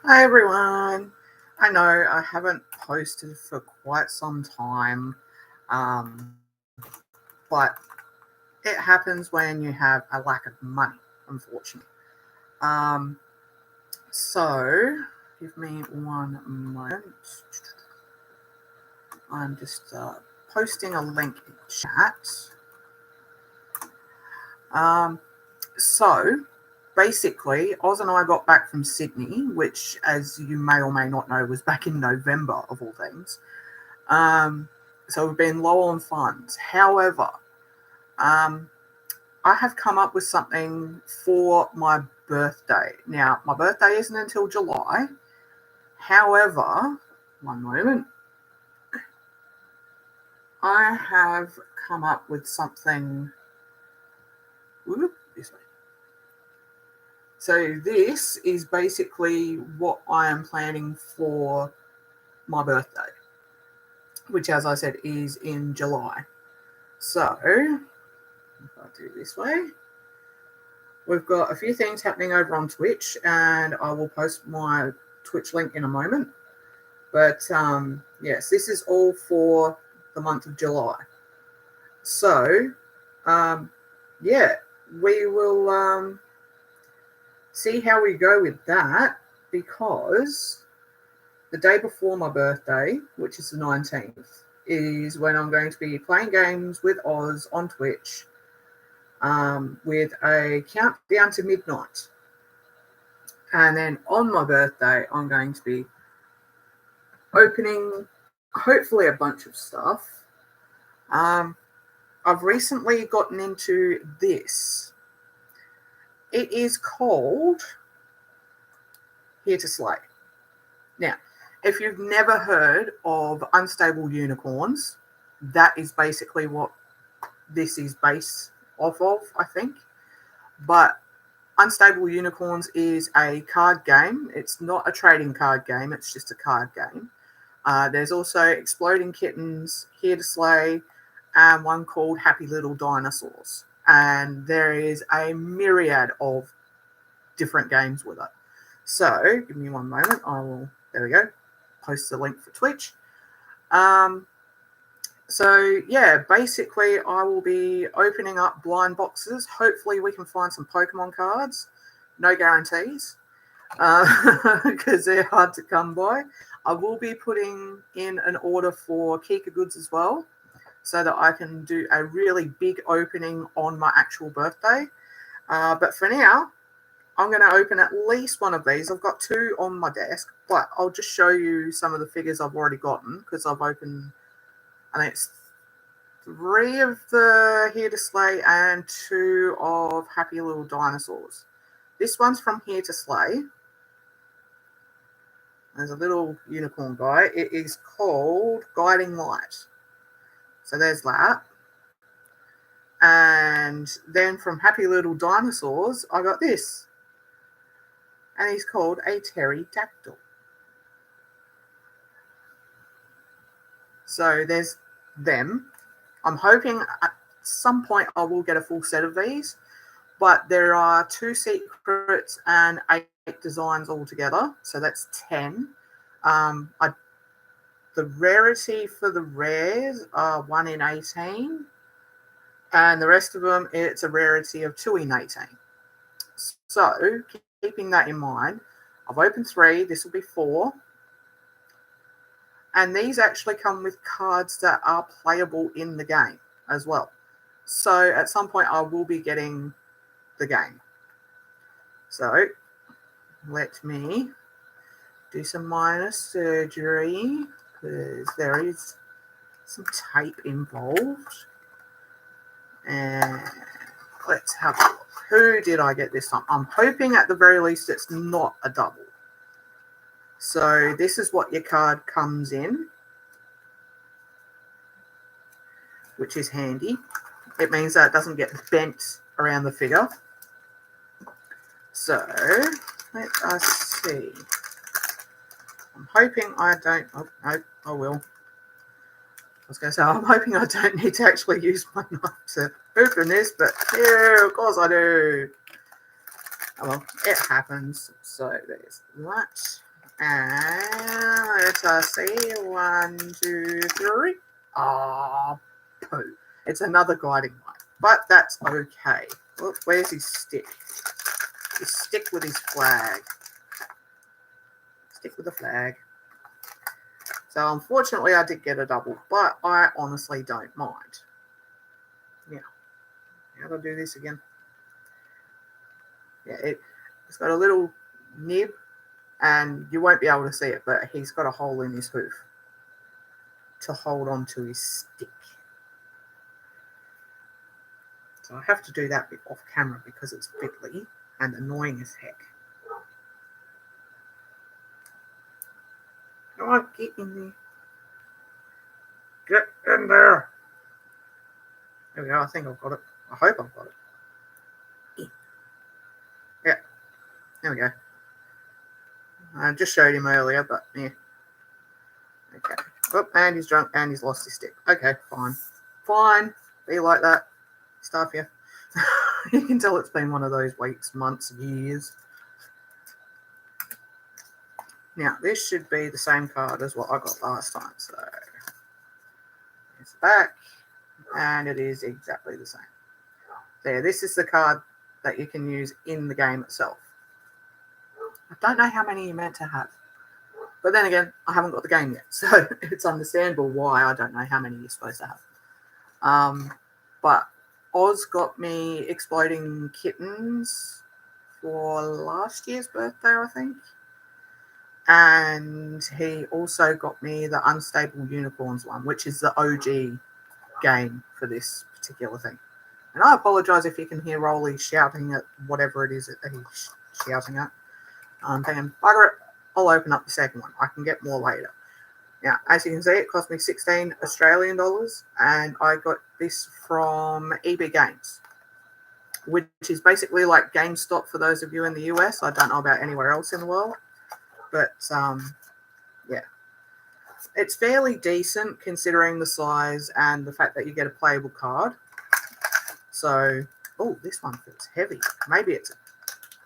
Hi everyone. I know I haven't posted for quite some time, but it happens when you have a lack of money, unfortunately. Um, so, give me one moment. I'm just posting a link in chat. Um, so, basically, Oz and I got back from Sydney, which, as you may or may not know, was back in November of all things. So we've been low on funds. However, um, I have come up with something for my birthday. Now, my birthday isn't until July. However, one moment, I have come up with something. This way. So this is basically what I am planning for my birthday, which, as I said, is in July. So, if I do this way, we've got a few things happening over on Twitch, and I will post my Twitch link in a moment. But yes, this is all for the month of July. So, yeah, we will see how we go with that, because the day before my birthday, which is the 19th, is when I'm going to be playing games with Oz on Twitch, with a countdown to midnight. And then on my birthday, I'm going to be opening hopefully a bunch of stuff. I've recently gotten into this. It is called Here to Slay. Now, if you've never heard of Unstable Unicorns, that is basically what this is based off of, I think. But Unstable Unicorns is a card game. It's not a trading card game, it's just a card game. There's also Exploding Kittens, Here to Slay, and one called Happy Little Dinosaurs. And there is a myriad of different games with it. So, give me one moment. There we go, post the link for Twitch. So, yeah, basically I will be opening up blind boxes. Hopefully we can find some Pokemon cards. No guarantees, because they're hard to come by. I will be putting in an order for Kika Goods as well, so that I can do a really big opening on my actual birthday. But for now, I'm going to open at least one of these. I've got two on my desk, but I'll just show you some of the figures I've already gotten, because I've opened, I think it's 3 of the Here to Slay and 2 of Happy Little Dinosaurs. This one's from Here to Slay. There's a little unicorn guy. It is called Guiding Light. So there's that. And then from Happy Little Dinosaurs, I got this. And he's called a pterodactyl. So there's them. I'm hoping at some point I will get a full set of these. But there are 2 secrets and 8 designs altogether. So that's 10. The rarity for the rares are 1 in 18. And the rest of them, it's a rarity of 2 in 18. So, keeping that in mind, I've opened 3. This will be 4. And these actually come with cards that are playable in the game as well. So, at some point, I will be getting the game. So, let me do some minor surgery, because there is some tape involved. And let's have a look. Who did I get this time? I'm hoping at the very least it's not a double. So this is what your card comes in, which is handy. It means that it doesn't get bent around the figure. So let us see. I'm hoping I don't. Oh, no, I will. I was going to say, I'm hoping I don't need to actually use my knife to open this, but yeah, of course I do. Oh well, it happens. So there's that. And let us see. 1, 2, 3. Ah, poo. It's another guiding light, but that's okay. Look, where's his stick? His stick with his flag. Stick with the flag. So unfortunately, I did get a double, but I honestly don't mind. Yeah. How do I do this again? Yeah, it's got a little nib, and you won't be able to see it, but he's got a hole in his hoof to hold on to his stick. So I have to do that bit off camera because it's fiddly and annoying as heck. Come on, get in there. Get in there. There we go. I think I've got it. I hope I've got it. Yeah. There we go. I just showed him earlier, but yeah. Okay. Oh, and he's drunk and he's lost his stick. Okay, fine. Fine. Be like that. Stuff you. You can tell it's been one of those weeks, months, years. Now, this should be the same card as what I got last time. So, it's back. And it is exactly the same. There, this is the card that you can use in the game itself. I don't know how many you're meant to have. But then again, I haven't got the game yet. So it's understandable why I don't know how many you're supposed to have. But Oz got me Exploding Kittens for last year's birthday, I think. And he also got me the Unstable Unicorns one, which is the OG game for this particular thing. And I apologise if you can hear Rolly shouting at whatever it is that he's shouting at. I'm thinking, bugger it, I'll open up the second one. I can get more later. Now, as you can see, it cost me 16 Australian dollars, and I got this from EB Games, which is basically like GameStop for those of you in the US. I don't know about anywhere else in the world, but yeah. It's fairly decent considering the size and the fact that you get a playable card. So, oh, this one feels heavy. Maybe it's a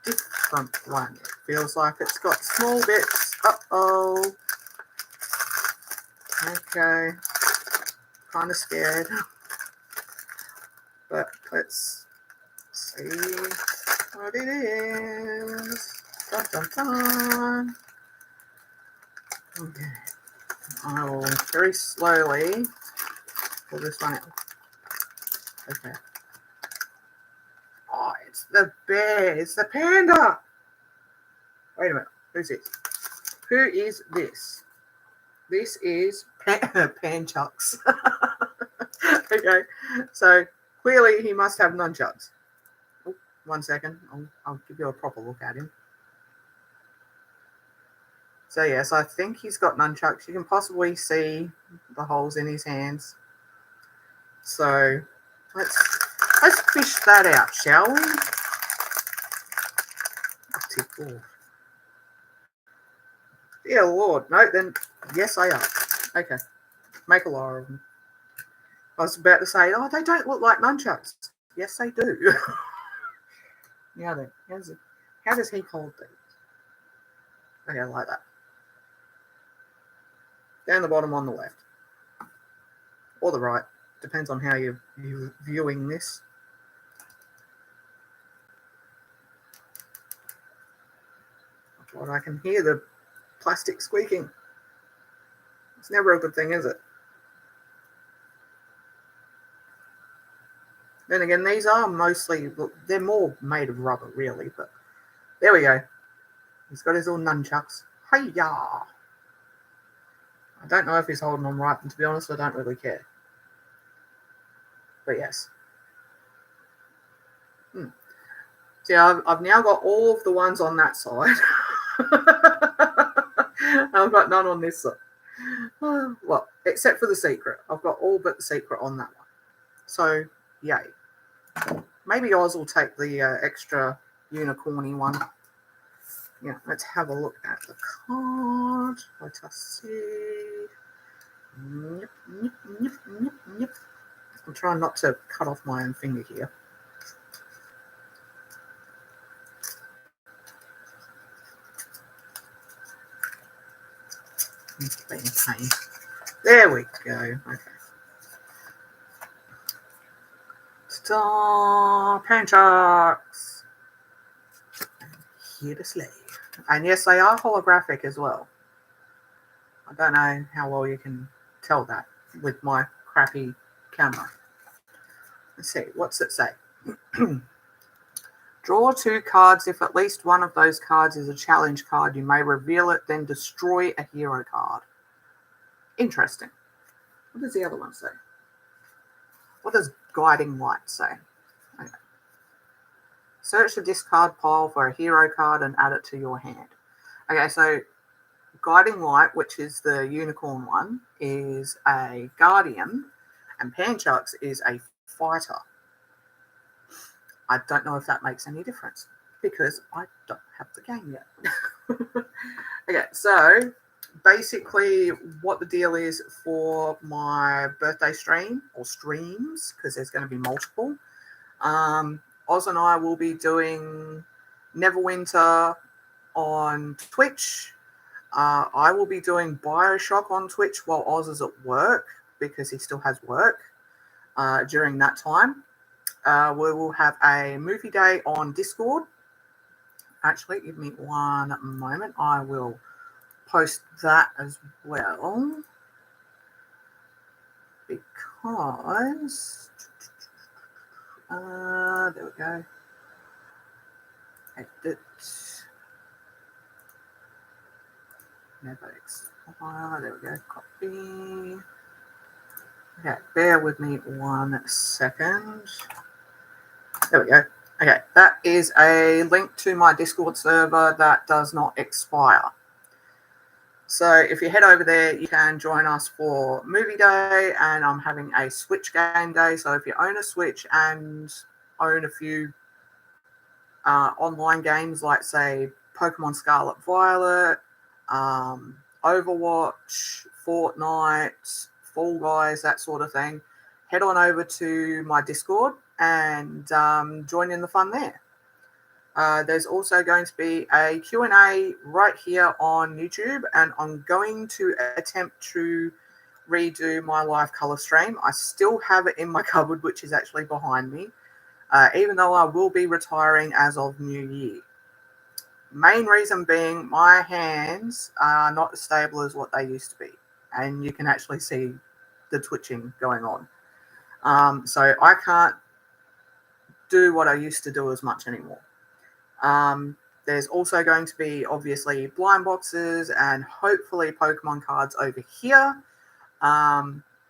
different one. It feels like it's got small bits. Uh-oh. Okay. Kind of scared. But let's see what it is. Dun, dun, dun. Okay. I will very slowly pull this one out. Okay. Oh, it's the bear. It's the panda. Wait a minute. Who's this? Who is this? This is Panchucks. Okay. So clearly he must have nunchucks. Oh, 1 second. I'll give you a proper look at him. So yes, I think he's got nunchucks. You can possibly see the holes in his hands. So let's fish that out, shall we? Tickle. Dear Lord, no, then yes I are. Okay. Make a liar of them. I was about to say, oh, they don't look like nunchucks. Yes, they do. Now then, how does he hold these? Okay, like that. Down the bottom on the left. Or the right. Depends on how you're viewing this. God, I can hear the plastic squeaking. It's never a good thing, is it? Then again, these are mostly, they're more made of rubber, really, but there we go. He's got his little nunchucks. Hi-ya! I don't know if he's holding them right, and to be honest, I don't really care. But yes. See, I've now got all of the ones on that side. I've got none on this side. Well, except for the secret. I've got all but the secret on that one. So, yay. Maybe Oz will take the extra unicorny one. Yeah, let's have a look at the card. Let us see. Yep. I'm trying not to cut off my own finger here. Being a pain. There we go. Okay. Stop, Penchocks. Here to slay. And yes, they are holographic as well. I don't know how well you can tell that with my crappy camera. Let's see, what's it say? Draw 2 cards. If at least one of those cards is a challenge card, you may reveal it, then destroy a hero card. Interesting. What does the other one say? What does Guiding Light say? Okay. Search the discard pile for a hero card and add it to your hand. Okay, so Guiding Light, which is the unicorn one, is a guardian, and Panchux is a fighter. I don't know if that makes any difference because I don't have the game yet. Okay, so basically what the deal is for my birthday stream or streams, because there's going to be multiple, Oz and I will be doing Neverwinter on Twitch. I will be doing Bioshock on Twitch while Oz is at work because he still has work during that time. We will have a movie day on Discord. Actually, give me one moment. I will post that as well. Because... there we go. Edit. Never expire. There we go. Copy. Okay, bear with me 1 second. There we go. Okay, that is a link to my Discord server that does not expire. So if you head over there, you can join us for movie day, and I'm having a Switch game day. So if you own a Switch and own a few online games like, say, Pokemon Scarlet Violet, Overwatch, Fortnite, Fall Guys, that sort of thing, head on over to my Discord and join in the fun there. There's also going to be a Q&A right here on YouTube, and I'm going to attempt to redo my live color stream. I still have it in my cupboard, which is actually behind me, even though I will be retiring as of New Year. Main reason being my hands are not as stable as what they used to be, and you can actually see the twitching going on. So I can't do what I used to do as much anymore. There's also going to be obviously blind boxes and hopefully Pokemon cards over here.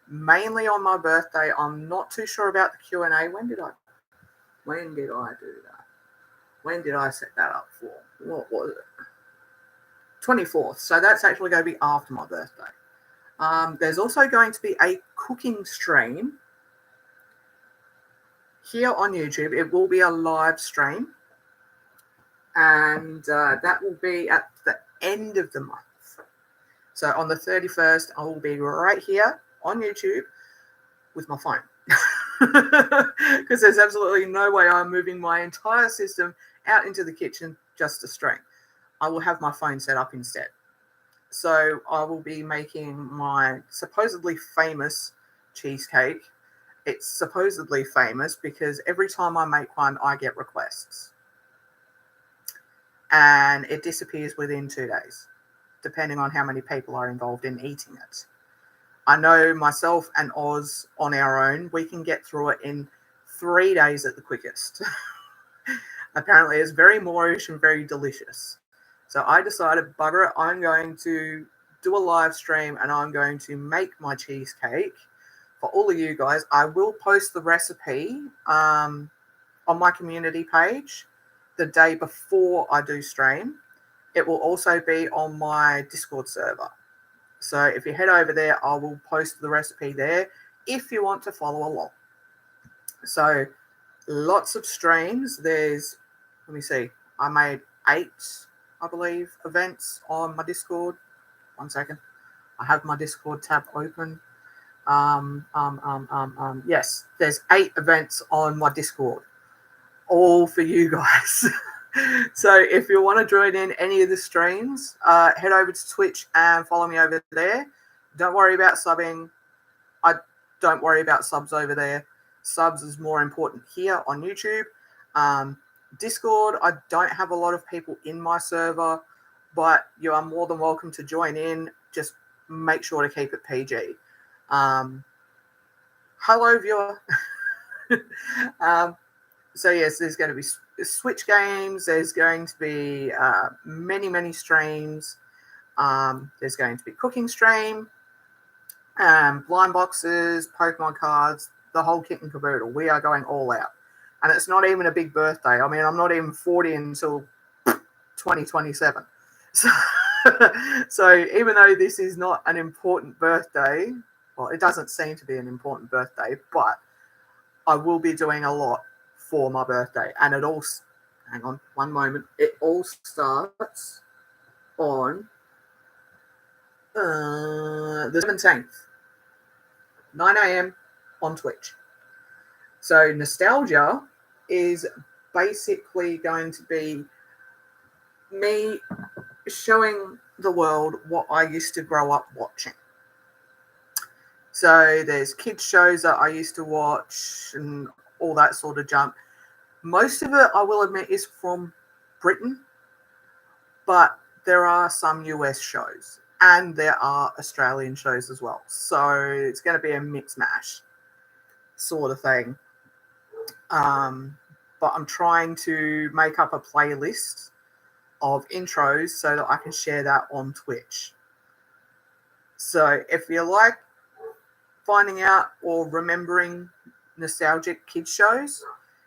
Mainly on my birthday. I'm not too sure about the Q&A. When did I do that? When did I set that up for? What was it? 24th. So that's actually going to be after my birthday. There's also going to be a cooking stream here on YouTube. It will be a live stream, and that will be at the end of the month. So on the 31st, I will be right here on YouTube with my phone. Because there's absolutely no way I'm moving my entire system out into the kitchen just to stream. I will have my phone set up instead. So I will be making my supposedly famous cheesecake. It's supposedly famous because every time I make one, I get requests. And it disappears within 2 days, depending on how many people are involved in eating it. I know myself and Oz on our own, we can get through it in 3 days at the quickest. Apparently it's very moorish and very delicious. So I decided, bugger it, I'm going to do a live stream and I'm going to make my cheesecake for all of you guys. I will post the recipe on my community page the day before I do stream. It will also be on my Discord server. So if you head over there, I will post the recipe there if you want to follow along. So lots of streams. There's, let me see, I made 8, I believe, events on my Discord. 1 second. I have my Discord tab open. Yes, there's 8 events on my Discord, all for you guys. So if you want to join in any of the streams, head over to Twitch and follow me over there. Don't worry about subbing. I don't worry about subs over there. Subs is more important here on YouTube. Discord, I don't have a lot of people in my server, but you are more than welcome to join in. Just make sure to keep it PG. Hello, viewer. So yes, there's going to be Switch games. There's going to be many streams. There's going to be cooking stream, blind boxes, Pokemon cards, the whole kit and caboodle. We are going all out. And it's not even a big birthday. I mean, I'm not even 40 until 2027. So even though this is not an important birthday, well, it doesn't seem to be an important birthday, but I will be doing a lot for my birthday. And it all, hang on one moment, it all starts on the 17th, 9 a.m. on Twitch. So Nostalgia is basically going to be me showing the world what I used to grow up watching. So there's kids shows that I used to watch and all that sort of junk. Most of it, I will admit, is from Britain, but there are some US shows and there are Australian shows as well. So it's going to be a mix mash sort of thing. But I'm trying to make up a playlist of intros so that I can share that on Twitch. So if you like finding out or remembering nostalgic kids shows,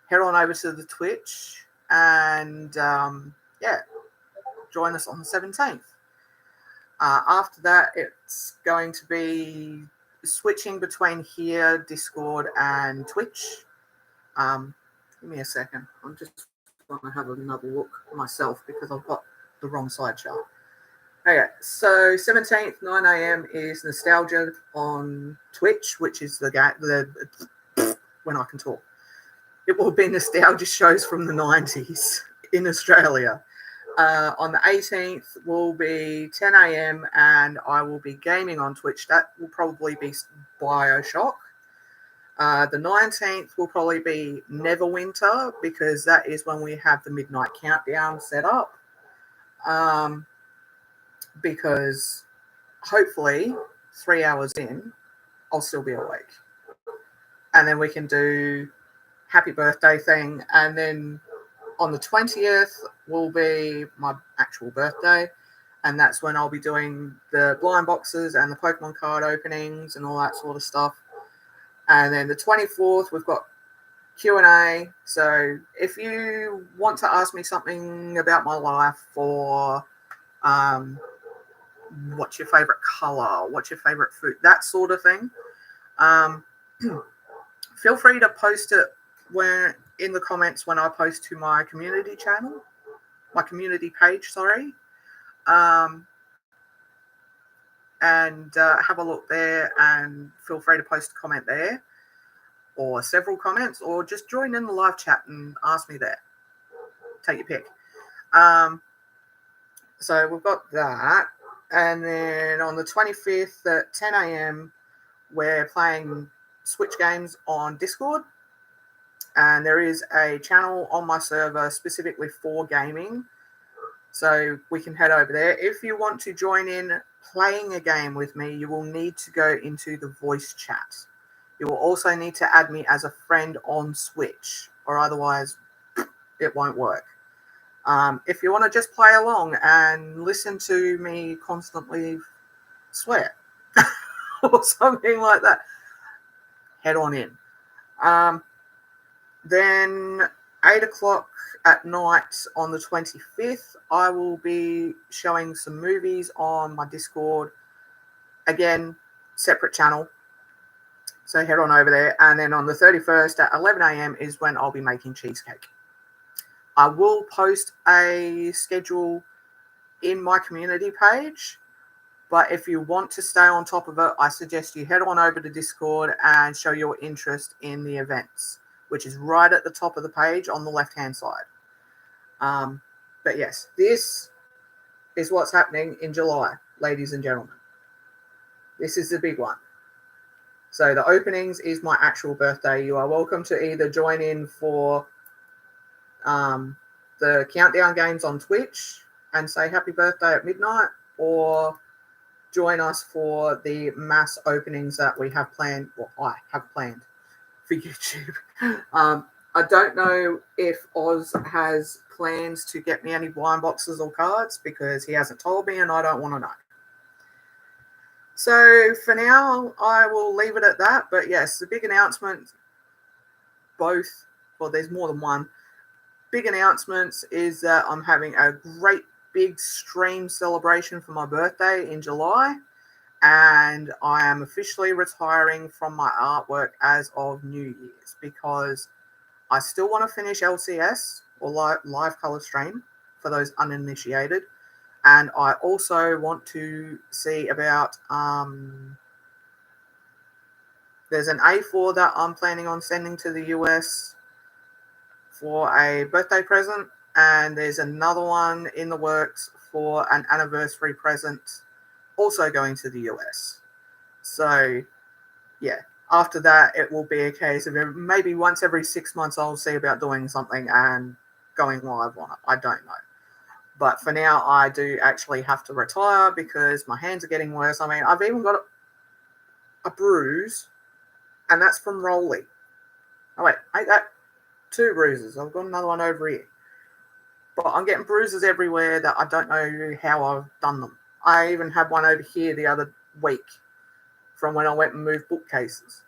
head on over to the Twitch and join us on the 17th. After that, it's going to be switching between here, Discord, and Twitch. Give me a second. I'm just going to have another look myself because I've got the wrong side chart. Okay, so 17th, 9 a.m. is Nostalgia on Twitch, which is the when I can talk. It will be nostalgia shows from the 90s in Australia. On the 18th will be 10 a.m. and I will be gaming on Twitch. That will probably be Bioshock. The 19th will probably be Neverwinter because that is when we have the midnight countdown set up. Because hopefully 3 hours in, I'll still be awake. And then we can do happy birthday thing. And then on the 20th will be my actual birthday. And that's when I'll be doing the blind boxes and the Pokemon card openings and all that sort of stuff. And then the 24th, we've got Q&A. So if you want to ask me something about my life or what's your favorite color, what's your favorite food, that sort of thing, feel free to post it in the comments when I post to my community channel, my community page, sorry. And have a look there and feel free to post a comment there or several comments or just join in the live chat and ask me there. Take your pick. So we've got that. And then on the 25th at 10 a.m., we're playing Switch games on Discord. And there is a channel on my server specifically for gaming. So we can head over there. If you want to join in playing a game with me, you will need to go into the voice chat. You will also need to add me as a friend on Switch, or otherwise it won't work. If you want to just play along and listen to me constantly swear or something like that, head on in. Then 8 o'clock at night on the 25th, I will be showing some movies on my Discord. Again, separate channel. So head on over there. And then on the 31st at 11 a.m. is when I'll be making cheesecake. I will post a schedule in my community page. But if you want to stay on top of it, I suggest you head on over to Discord and show your interest in the events, which is right at the top of the page on the left-hand side. But yes, this is what's happening in July, ladies and gentlemen. This is the big one. So the openings is my actual birthday. You are welcome to either join in for the countdown games on Twitch and say happy birthday at midnight, or join us for the mass openings that we have planned, or I have planned for YouTube. I don't know if Oz has plans to get me any blind boxes or cards because he hasn't told me and I don't want to know. So for now, I will leave it at that. But yes, the big announcement, both, well, there's more than one. Big announcements is that I'm having a great big stream celebration for my birthday in July. And I am officially retiring from my artwork as of New Year's because I still want to finish LCS or live color stream for those uninitiated. And I also want to see about, there's an A4 that I'm planning on sending to the US for a birthday present. And there's another one in the works for an anniversary present also going to the US. So, yeah. After that, it will be a case of maybe once every 6 months I'll see about doing something and going live on it. I don't know. But for now, I do actually have to retire because my hands are getting worse. I mean, I've even got a bruise, and that's from rolling. Oh, wait, ain't that 2 bruises? I've got another one over here. But I'm getting bruises everywhere that I don't know how I've done them. I even had one over here the other week from when I went and moved bookcases.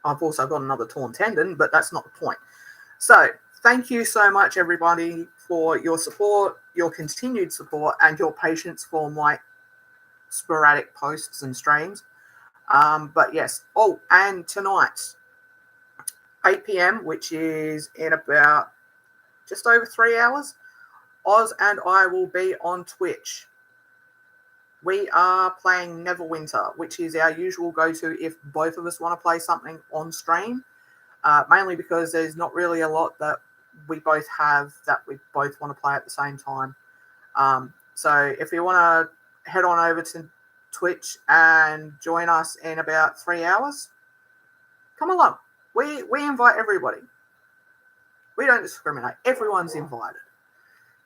I've also got another torn tendon, but that's not the point. So thank you so much, everybody, for your support, your continued support, and your patience for my sporadic posts and streams. But yes, oh, and tonight, 8 p.m., which is in about just over 3 hours, Oz and I will be on Twitch. We are playing Neverwinter, which is our usual go-to if both of us want to play something on stream, mainly because there's not really a lot that we both have that we both want to play at the same time. So if you want to head on over to Twitch and join us in about 3 hours, come along. We invite everybody. We don't discriminate. Everyone's invited.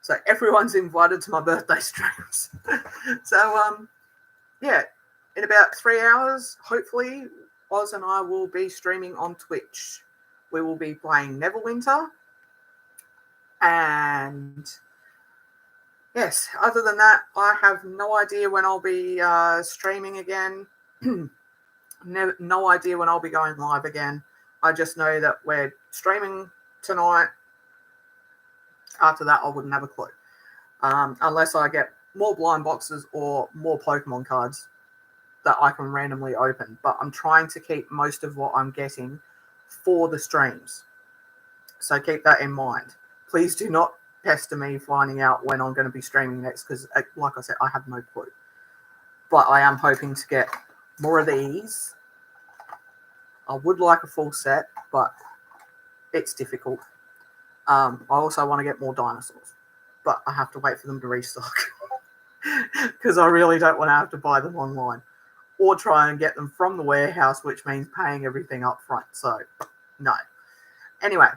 So everyone's invited to my birthday streams. So, yeah, in about 3 hours, hopefully, Oz and I will be streaming on Twitch. We will be playing Neverwinter. And, yes, other than that, I have no idea when I'll be streaming again. No idea when I'll be going live again. I just know that we're streaming tonight. After that, I wouldn't have a clue. Unless I get more blind boxes or more Pokemon cards that I can randomly open. But I'm trying to keep most of what I'm getting for the streams. So keep that in mind. Please do not pester me finding out when I'm going to be streaming next because, like I said, I have no clue. But I am hoping to get more of these. I would like a full set, but it's difficult. I also want to get more dinosaurs, but I have to wait for them to restock because I really don't want to have to buy them online or try and get them from the warehouse, which means paying everything up front. So, no. Anyway,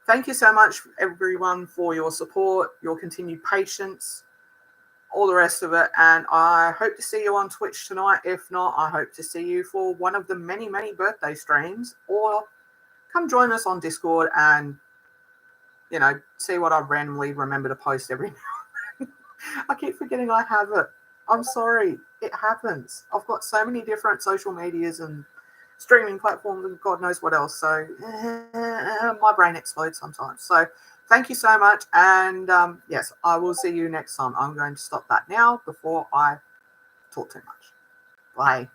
thank you so much, everyone, for your support, your continued patience, all the rest of it. And I hope to see you on Twitch tonight. If not, I hope to see you for one of the many, many birthday streams, or come join us on Discord and see what I randomly remember to post every now and then. I keep forgetting I have it. I'm sorry. It happens. I've got so many different social medias and streaming platforms and God knows what else. So my brain explodes sometimes. So thank you so much. And yes, I will see you next time. I'm going to stop that now before I talk too much. Bye.